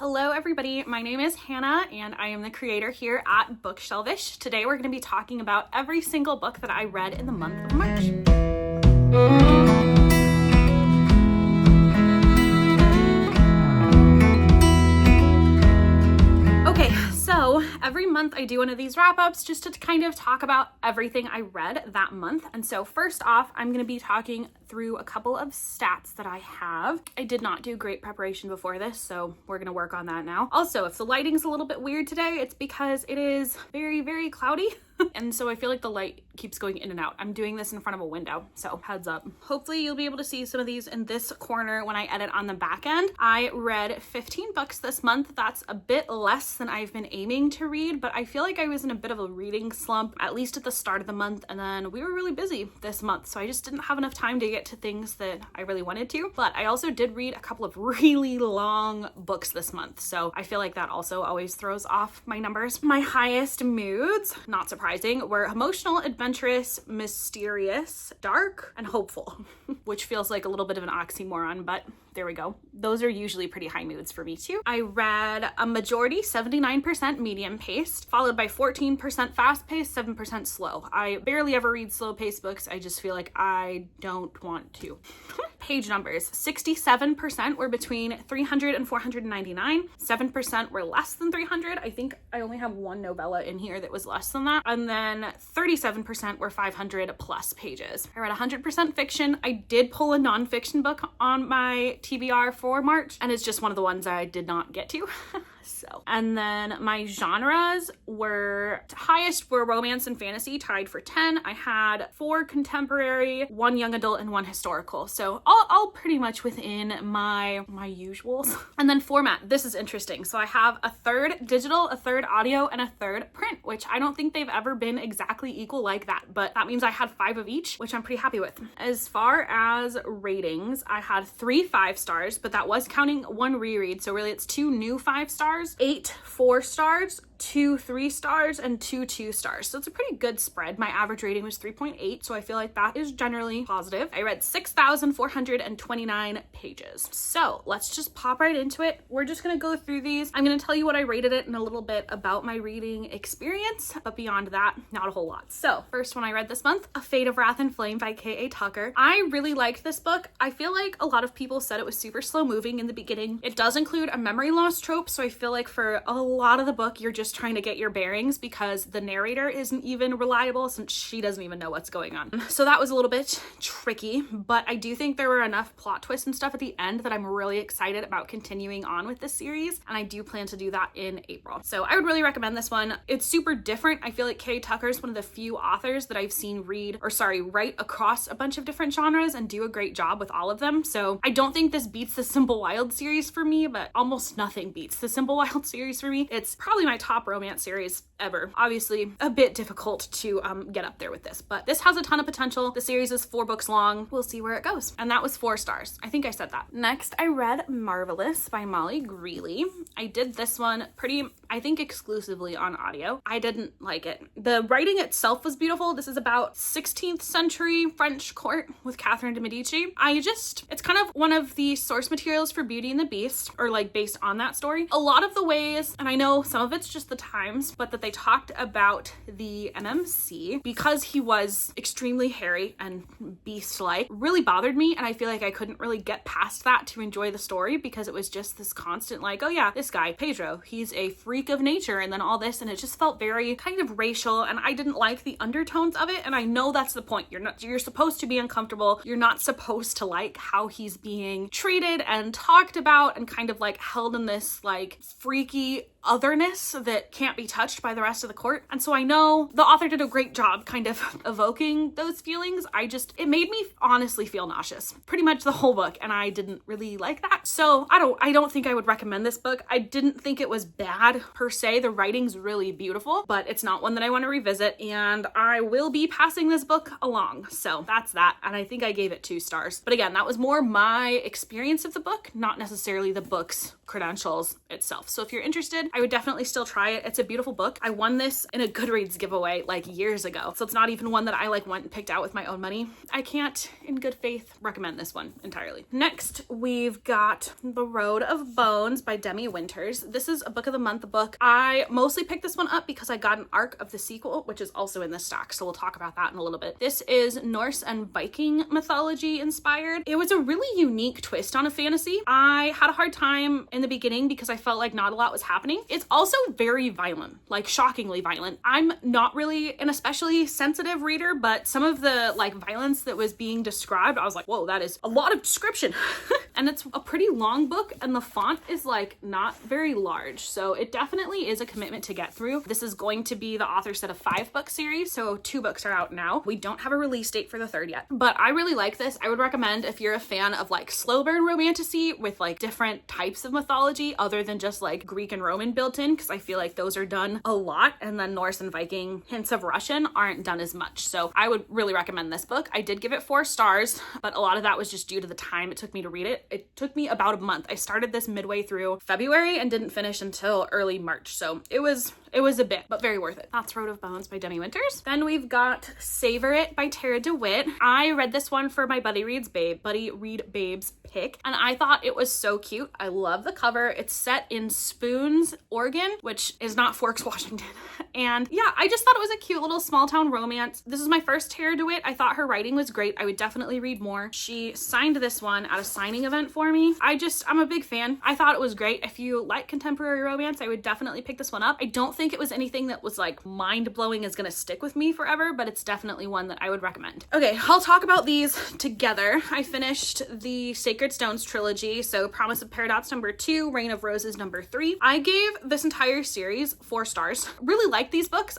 Hello everybody, my name is Hannah and I am the creator here at Bookshelvish. Today we're going to be talking about every single book that I read in the month of March. Okay, so every month I do one of these wrap-ups just to kind of talk about everything I read that month. And so first off, I'm going to be talking through a couple of stats that I have. I did not do great preparation before this, so we're going to work on that now. Also, if the lighting's a little bit weird today, it's because it is very, very cloudy. And so I feel like the light keeps going in and out. I'm doing this in front of a window, so heads up. Hopefully you'll be able to see some of these in this corner when I edit on the back end. I read 15 books this month. That's a bit less than I've been aiming to read, but I feel like I was in a bit of a reading slump, at least at the start of the month, and then we were really busy this month, so I just didn't have enough time to get to things that I really wanted to. But I also did read a couple of really long books this month, so I feel like that also always throws off my numbers. My highest moods, not surprising, were emotional, adventurous, mysterious, dark, and hopeful, which feels like a little bit of an oxymoron, but there we go. Those are usually pretty high moods for me too. I read a majority 79% medium paced, followed by 14% fast paced, 7% slow. I barely ever read slow paced books. I just feel like I don't want to. Page numbers, 67% were between 300 and 499. 7% were less than 300. I think I only have one novella in here that was less than that. And then 37% were 500 plus pages. I read 100% fiction. I did pull a nonfiction book on my TBR for March, and it's just one of the ones I did not get to. So, and then my genres were highest were romance and fantasy, tied for 10. I had 4 contemporary, 1 young adult, and 1 historical. So all pretty much within my usuals. And then format, this is interesting. So I have a third digital, a third audio, and a third print, which I don't think they've ever been exactly equal like that, but that means I had 5 of each, which I'm pretty happy with. As far as ratings, I had 3 5 stars, but that was counting 1 reread. So really it's 2 new 5 stars, 8 4 stars, 2 3 stars, and 2 2 stars. So it's a pretty good spread. My average rating was 3.8, so I feel like that is generally positive. I read 6,429 pages. So let's just pop right into it. We're just gonna go through these. I'm gonna tell you what I rated it and a little bit about my reading experience, but beyond that, not a whole lot. So first one I read this month, A Fate of Wrath and Flame by K.A. Tucker. I really liked this book. I feel like a lot of people said it was super slow moving in the beginning. It does include a memory loss trope, so I feel like for a lot of the book, you're just trying to get your bearings because the narrator isn't even reliable since she doesn't even know what's going on. So that was a little bit tricky, but I do think there were enough plot twists and stuff at the end that I'm really excited about continuing on with this series, and I do plan to do that in April. So I would really recommend this one. It's super different. I feel like K.A. Tucker is one of the few authors that I've seen write across a bunch of different genres and do a great job with all of them. So I don't think this beats the Simple Wild series for me, but almost nothing beats the Simple Wild series for me. It's probably my top romance series ever. Obviously a bit difficult to get up there with this, but this has a ton of potential. The series is 4 books long. We'll see where it goes. And that was 4 stars. I think I said that. Next, I read Marvelous by Molly Greeley. I did this one I think exclusively on audio. I didn't like it. The writing itself was beautiful. This is about 16th century French court with Catherine de Medici. It's kind of one of the source materials for Beauty and the Beast, or like based on that story. A lot of the ways, and I know some of it's just the times, but that they talked about the MMC because he was extremely hairy and beast-like really bothered me, and I feel like I couldn't really get past that to enjoy the story because it was just this constant like, oh yeah, this guy, Pedro, he's a freak of nature, and then all this, and it just felt very kind of racial, and I didn't like the undertones of it, and I know that's the point. You're supposed to be uncomfortable. You're not supposed to like how he's being treated and talked about and kind of like held in this like freaky otherness that can't be touched by the rest of the court. And so I know the author did a great job kind of evoking those feelings. It made me honestly feel nauseous pretty much the whole book, and I didn't really like that. So I don't think I would recommend this book. I didn't think it was bad per se. The writing's really beautiful, but it's not one that I want to revisit, and I will be passing this book along. So that's that. And I think I gave it 2 stars. But again, that was more my experience of the book, not necessarily the book's credentials itself. So if you're interested, I would definitely still try it. It's a beautiful book. I won this in a Goodreads giveaway like years ago. So it's not even one that I like went and picked out with my own money. I can't in good faith recommend this one entirely. Next, we've got The Road of Bones by Demi Winters. This is a book of the month book. I mostly picked this one up because I got an arc of the sequel, which is also in this stack. So we'll talk about that in a little bit. This is Norse and Viking mythology inspired. It was a really unique twist on a fantasy. I had a hard time in the beginning because I felt like not a lot was happening. It's also very violent, like shockingly violent. I'm not really an especially sensitive reader, but some of the like violence that was being described, I was like, whoa, that is a lot of description. And it's a pretty long book and the font is like not very large. So it definitely is a commitment to get through. This is going to be the author said a 5-book series. So 2 books are out now. We don't have a release date for the 3rd yet, but I really like this. I would recommend if you're a fan of like slow burn romantasy with like different types of mythology other than just like Greek and Roman built in, because I feel like those are done a lot, and then Norse and Viking, hints of Russian, aren't done as much. So I would really recommend this book. I did give it 4 stars, but a lot of that was just due to the time it took me to read it. It took me about a month. I started this midway through February and didn't finish until early March. So it was a bit, but very worth it. That's Road of Bones by Demi Winters. Then we've got Savor It by Tara DeWitt. I read this one for my Buddy Read Babes pick, and I thought it was so cute. I love the cover. It's set in Spoons, Oregon, which is not Forks, Washington. And yeah, I just thought it was a cute little small town romance. This is my first Tara DeWitt. I thought her writing was great. I would definitely read more. She signed this one at a signing event for me. I'm a big fan. I thought it was great. If you like contemporary romance, I would definitely pick this one up. I don't think it was anything that was like mind-blowing is gonna stick with me forever, but it's definitely one that I would recommend. Okay, I'll talk about these together. I finished the Sacred Stones trilogy, so Promise of Paradox number 2, Reign of Roses number 3. I gave this entire series 4 stars. Really liked these books.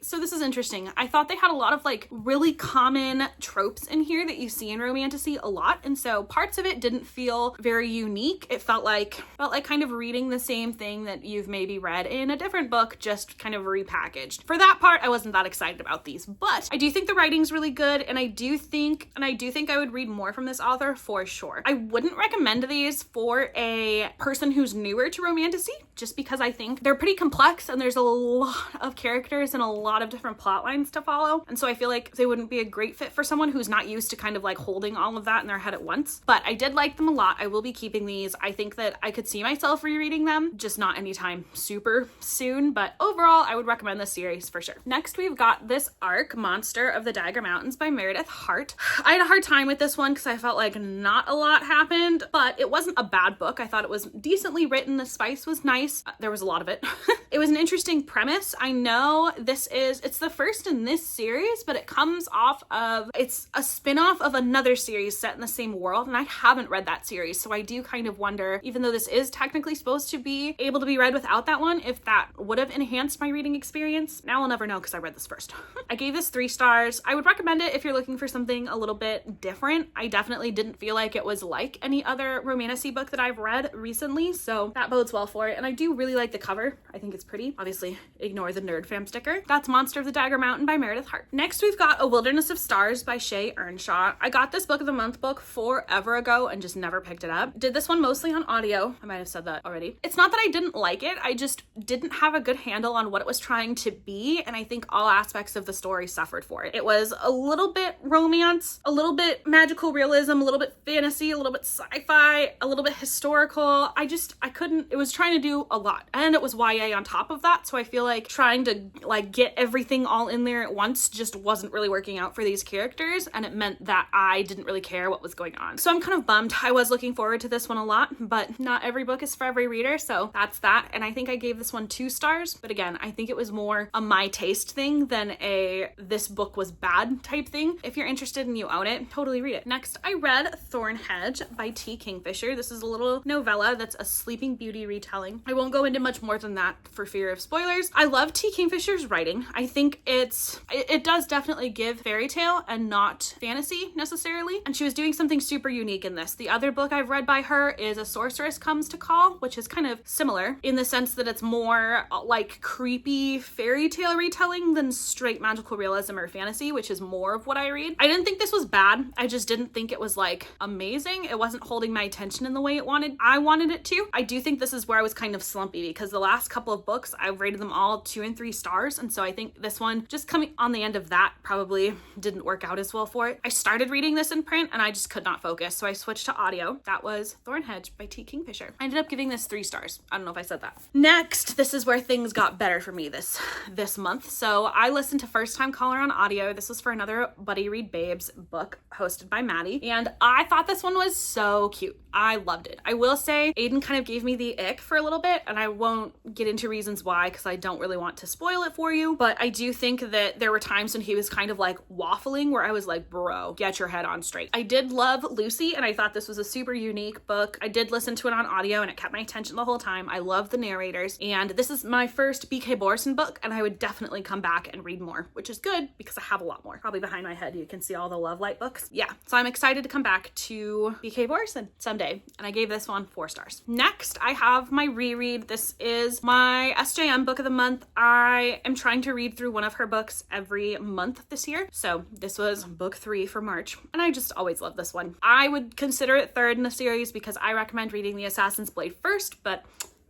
So this is interesting. I thought they had a lot of like really common tropes in here that you see in romantasy a lot, and so parts of it didn't feel very unique. It felt like kind of reading the same thing that you've maybe read in a different book, just kind of repackaged. For that part, I wasn't that excited about these, but I do think the writing's really good, and I do think I would read more from this author for sure. I wouldn't recommend these for a person who's newer to romantasy, just because I think they're pretty complex and there's a lot of characters and a lot of different plot lines to follow. And so I feel like they wouldn't be a great fit for someone who's not used to kind of like holding all of that in their head at once. But I did like them a lot. I will be keeping these. I think that I could see myself rereading them, just not anytime super soon. But overall, I would recommend this series for sure. Next, we've got this arc, Monster of the Dagger Mountains by Meredith Hart. I had a hard time with this one because I felt like not a lot happened, but it wasn't a bad book. I thought it was decently written. The spice was nice. There was a lot of it. It was an interesting premise. I know it's the first in this series, but it comes off of, it's a spin-off of another series set in the same world, and I haven't read that series, so I do kind of wonder, even though this is technically supposed to be able to be read without that one, if that would have enhanced my reading experience. Now I'll never know because I read this first. I gave this 3 stars. I would recommend it if you're looking for something a little bit different. I definitely didn't feel like it was like any other romantasy book that I've read recently, so that bodes well for it. And I do really like the cover. I think it's pretty. Obviously, ignore the Nerd Fam sticker. That's Monster of the Dagger Mountain by Meredith Hart. Next, we've got A Wilderness of Stars by Shay Earnshaw. I got this book of the month book forever ago and just never picked it up. Did this one mostly on audio. I might have said that already. It's not that I didn't like it. I just didn't have a good handle on what it was trying to be, and I think all aspects of the story suffered for it. It was a little bit romance, a little bit magical realism, a little bit fantasy, a little bit sci-fi, a little bit historical. I couldn't, it was trying to do a lot, and it was YA on top of that, so I feel like trying to like get everything all in there at once just wasn't really working out for these characters, and it meant that I didn't really care what was going on. So I'm kind of bummed. I was looking forward to this one a lot, but not every book is for every reader, so that's that. And I think I gave this one 2 stars, but again, I think it was more a my taste thing than a this book was bad type thing. If you're interested and you own it, totally read it. Next, I read Thornhedge by T. Kingfisher. This is a little novella that's a Sleeping Beauty retelling. I won't go into much more than that for fear of spoilers. I love T. Kingfisher's writing. I think it does definitely give fairy tale and not fantasy necessarily, and she was doing something super unique in this. The other book I've read by her is A Sorceress Comes to Call, which is kind of similar in the sense that it's more like creepy fairy tale retelling than straight magical realism or fantasy, which is more of what I read. I didn't think this was bad. I just didn't think it was like amazing. It wasn't holding my attention in the way I wanted it to. I do think this is where I was kind of slumpy because the last couple of books, I've rated them all 2 and 3 stars. And so I think this one, just coming on the end of that, probably didn't work out as well for it. I started reading this in print and I just could not focus. So I switched to audio. That was Thornhedge by T. Kingfisher. I ended up giving this 3 stars. I don't know if I said that. Next, this is where things got better for me this month. So I listened to First Time Caller on audio. This was for another Buddy Read Babes book hosted by Maddie. And I thought this one was so cute. I loved it. I will say Aiden kind of gave me the ick for a little bit, and I won't get into reasons why because I don't really want to spoil it for you. But I do think that there were times when he was kind of like waffling where I was like, bro, get your head on straight. I did love Lucy, and I thought this was a super unique book. I did listen to it on audio, and it kept my attention the whole time. I love the narrators, and this is my first BK Borson book, and I would definitely come back and read more, which is good because I have a lot more. Probably behind my head, you can see all the Love Light books. Yeah, so I'm excited to come back to BK Borson someday, and I gave this one 4 stars. Next, I have my reread. This is my SJM book of the month. I am trying to read through one of her books every month this year, so this was book 3 for March, and I just always love this one. I would consider it third in the series because I recommend reading The Assassin's Blade first, but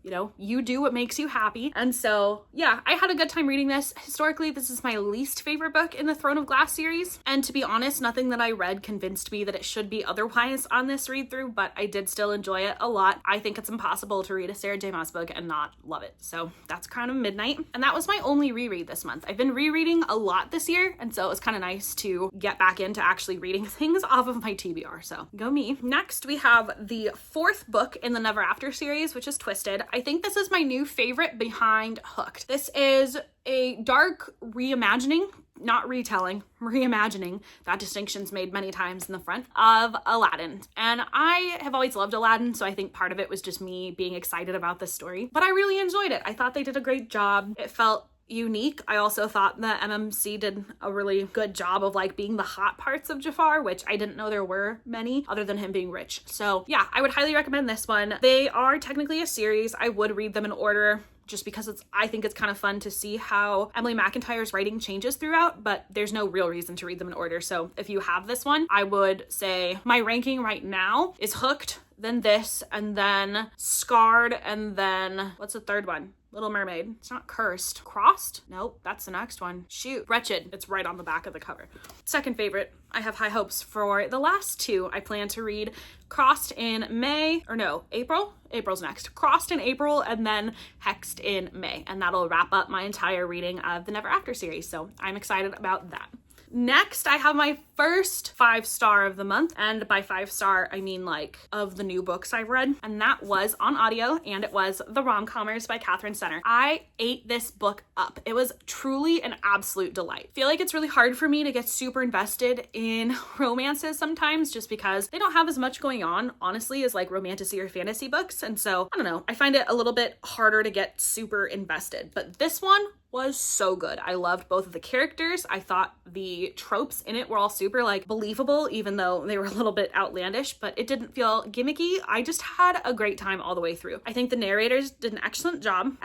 you know, you do what makes you happy. And so, yeah, I had a good time reading this. Historically, this is my least favorite book in the Throne of Glass series. And to be honest, nothing that I read convinced me that it should be otherwise on this read through, but I did still enjoy it a lot. I think it's impossible to read a Sarah J. Maas book and not love it. So that's Crown of Midnight. And that was my only reread this month. I've been rereading a lot this year, and so it was kind of nice to get back into actually reading things off of my TBR. So go me. Next, we have the 4th book in the Never After series, which is Twisted. I think this is my new favorite behind Hooked. This is a dark reimagining, not retelling, reimagining, that distinction's made many times in the front, of Aladdin. And I have always loved Aladdin, so I think part of it was just me being excited about this story. But I really enjoyed it. I thought they did a great job. It felt unique. I also thought that MMC did a really good job of like being the hot parts of Jafar, which I didn't know there were many other than him being rich. So yeah, I would highly recommend this one. They are technically a series. I would read them in order just because I think it's kind of fun to see how Emily McIntyre's writing changes throughout, but there's no real reason to read them in order. So if you have this one, I would say my ranking right now is Hooked, then this, and then Scarred, and then what's the third one? Little Mermaid. It's not Cursed. Crossed? Nope, that's the next one. Shoot. Wretched. It's right on the back of the cover. Second favorite. I have high hopes for the last 2. I plan to read Crossed in May, or no, April? April's next. Crossed in April, and then Hexed in May. And that'll wrap up my entire reading of the Never After series. So I'm excited about that. Next, I have my first 5-star of the month. And by 5-star, I mean like of the new books I've read. And that was on audio, and it was The Rom-Commers by Catherine Center. I ate this book up. It was truly an absolute delight. I feel like it's really hard for me to get super invested in romances sometimes just because they don't have as much going on, honestly, as like romantasy or fantasy books. And so, I don't know, I find it a little bit harder to get super invested. But this one was so good. I loved both of the characters. I thought the tropes in it were all super like believable, even though they were a little bit outlandish, but it didn't feel gimmicky. I just had a great time all the way through. I think the narrators did an excellent job,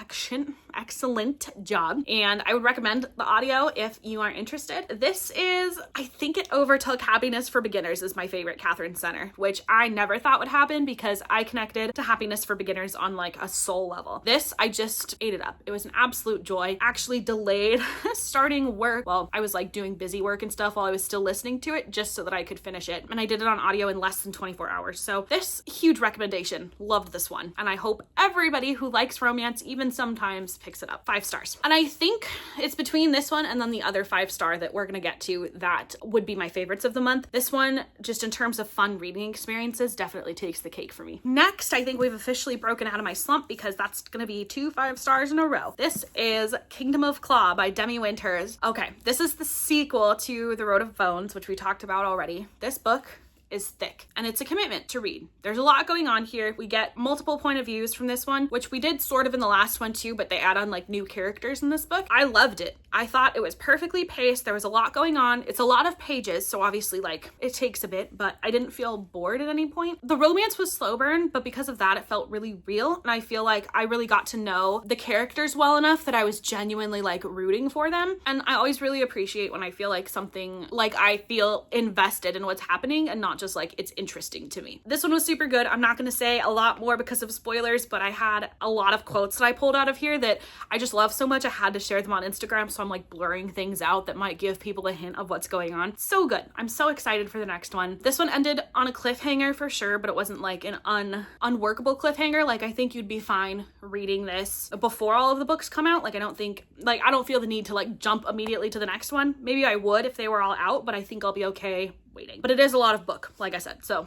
and I would recommend the audio if you are interested. This is, I think it overtook Happiness for Beginners is my favorite Catherine Center, which I never thought would happen because I connected to Happiness for Beginners on like a soul level. This, I just ate it up. It was an absolute joy. Actually delayed starting work. Well, I was like doing busy work and stuff while I was still listening to it just so that I could finish it. And I did it on audio in less than 24 hours. So this huge recommendation. Loved this one. And I hope everybody who likes romance, even sometimes, picks it up. 5 stars. And I think it's between this one and then the other 5-star that we're going to get to that would be my favorites of the month. This one, just in terms of fun reading experiences, definitely takes the cake for me. Next, I think we've officially broken out of my slump because that's going to be 2 5-stars in a row. This is Kingdom of Claw by Demi Winters. Okay, this is the sequel to The Road of Bones, which we talked about already. This book is thick and it's a commitment to read. There's a lot going on here. We get multiple point of views from this one, which we did sort of in the last one too, but they add on like new characters in this book. I loved it. I thought it was perfectly paced. There was a lot going on. It's a lot of pages, so obviously like it takes a bit, but I didn't feel bored at any point. The romance was slow burn, but because of that, it felt really real. And I feel like I really got to know the characters well enough that I was genuinely like rooting for them. And I always really appreciate when I feel like something, like I feel invested in what's happening and not just like it's interesting to me. This one was super good. I'm not going to say a lot more because of spoilers, but I had a lot of quotes that I pulled out of here that I just love so much. I had to share them on Instagram, so I'm like blurring things out that might give people a hint of what's going on. So good. I'm so excited for the next one. This one ended on a cliffhanger for sure, but it wasn't like an unworkable cliffhanger. Like I think you'd be fine reading this before all of the books come out. Like I don't feel the need to like jump immediately to the next one. Maybe I would if they were all out, but I think I'll be okay waiting. But it is a lot of book, like I said. So,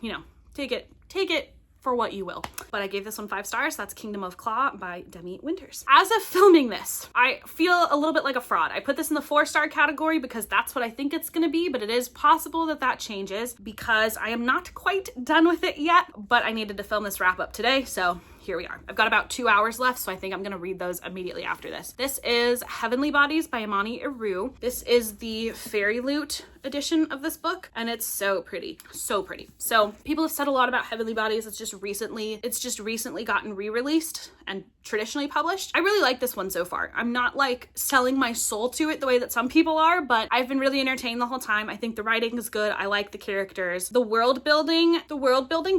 you know, take it for what you will. But I gave this one 5 stars. That's Kingdom of Claw by Demi Winters. As of filming this, I feel a little bit like a fraud. I put this in the 4-star category because that's what I think it's gonna be, but it is possible that that changes because I am not quite done with it yet, but I needed to film this wrap up today, so here we are. I've got about 2 hours left, so I think I'm gonna read those immediately after this. This is Heavenly Bodies by Imani Aru. This is the Fairy Loot edition of this book, and it's so pretty, so pretty. So people have said a lot about Heavenly Bodies. It's just recently gotten re-released and traditionally published. I really like this one so far. I'm not like selling my soul to it the way that some people are, but I've been really entertained the whole time. I think the writing is good. I like the characters. The world building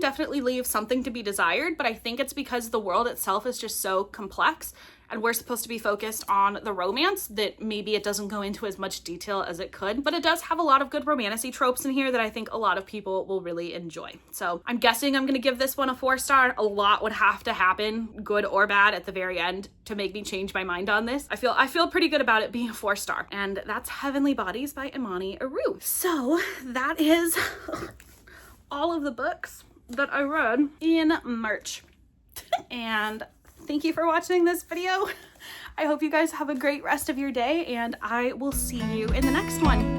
definitely leaves something to be desired, but I think it's because the world itself is just so complex and we're supposed to be focused on the romance that maybe it doesn't go into as much detail as it could, but it does have a lot of good romantic tropes in here that I think a lot of people will really enjoy. So I'm guessing I'm gonna give this one a 4-star. A lot would have to happen, good or bad, at the very end to make me change my mind on this. I feel pretty good about it being a 4-star. And that's Heavenly Bodies by Imani Aru. So that is all of the books that I read in March. And thank you for watching this video. I hope you guys have a great rest of your day, and I will see you in the next one.